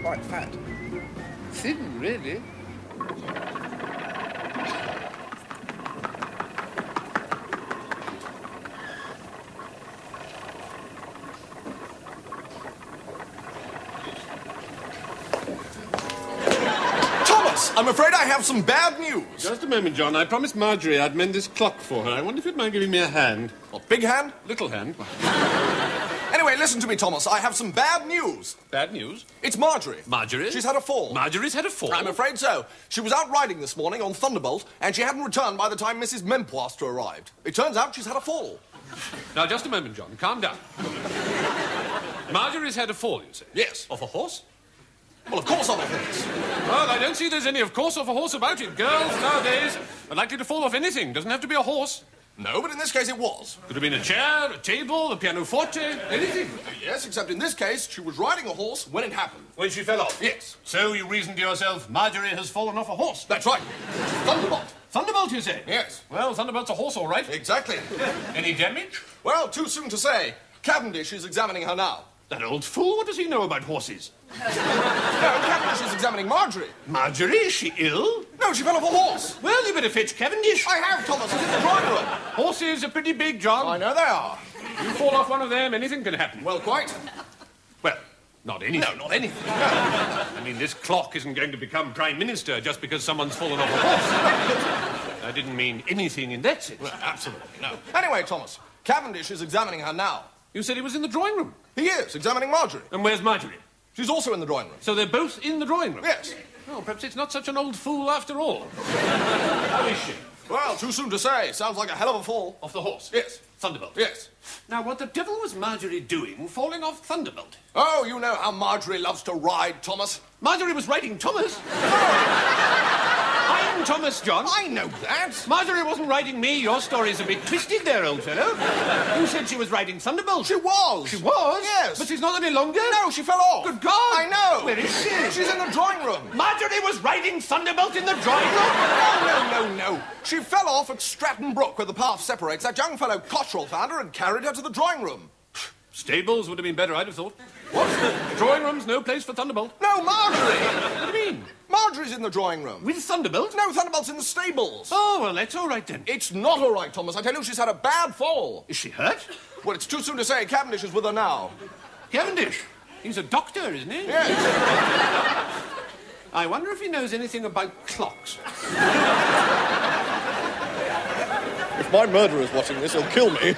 quite fat. Thin, really. I'm afraid I have some bad news. Just a moment, John. I promised Marjorie I'd mend this clock for her. I wonder if you'd mind giving me a hand. What, big hand? Little hand. Anyway, listen to me, Thomas. I have some bad news. Bad news? It's Marjorie. Marjorie? She's had a fall. Marjorie's had a fall? I'm afraid so. She was out riding this morning on Thunderbolt, and she hadn't returned by the time Mrs. Mempoistre arrived. It turns out she's had a fall. Now, just a moment, John. Calm down. Marjorie's had a fall, you say? Yes. Off a horse? Well, of course I'm a horse. Well, I don't see there's any of course off a horse about it. Girls nowadays are likely to fall off anything. Doesn't have to be a horse. No, but in this case it was. Could have been a chair, a table, a pianoforte, anything. Yes, except in this case, she was riding a horse when it happened. When she fell off? Yes. So you reasoned to yourself, Marjorie has fallen off a horse? That's right. Thunderbolt. Thunderbolt, you say? Yes. Well, Thunderbolt's a horse, all right. Exactly. Any damage? Well, too soon to say. Cavendish is examining her now. That old fool, what does he know about horses? No, Cavendish is examining Marjorie. Marjorie, is she ill? No, she fell off a horse. Well, you better fetch Cavendish. I have, Thomas. It's in the drawing room. Horses are pretty big, John. I know they are. You fall off one of them, anything can happen. Well, quite. Well, not anything. No, not anything. No. I mean, this clock isn't going to become Prime Minister just because someone's fallen off a horse. I didn't mean anything in that sense. Well, absolutely, no. Anyway, Thomas, Cavendish is examining her now. You said he was in the drawing room. He is, examining Marjorie. And where's Marjorie? She's also in the drawing room. So they're both in the drawing room? Yes. Oh, perhaps it's not such an old fool after all. How is she? Well, too soon to say. Sounds like a hell of a fall. Off the horse? Yes. Thunderbolt? Yes. Now, what the devil was Marjorie doing falling off Thunderbolt? Oh, you know how Marjorie loves to ride, Thomas. Marjorie was riding Thomas. I'm Thomas, John. I know that. Marjorie wasn't riding me. Your story's a bit twisted there, old fellow. You said she was riding Thunderbolt. She was. She was? Yes. But she's not any longer? No, she fell off. Good God. I know. Where is she? She's in the drawing room. Marjorie was riding Thunderbolt in the drawing room? No. She fell off at Stratton Brook, where the path separates. That young fellow Cottrell found her and carried her to the drawing room. Stables would have been better, I'd have thought. What? Drawing room's no place for Thunderbolt. No, Marjorie. What do you mean? Marjorie's in the drawing room. With Thunderbolt? No, Thunderbolt's in the stables. Oh, well, that's all right then. It's not all right, Thomas. I tell you, she's had a bad fall. Is she hurt? Well, it's too soon to say. Cavendish is with her now. Cavendish? He's a doctor, isn't he? Yes. I wonder if he knows anything about clocks. If my murderer's watching this, he'll kill me.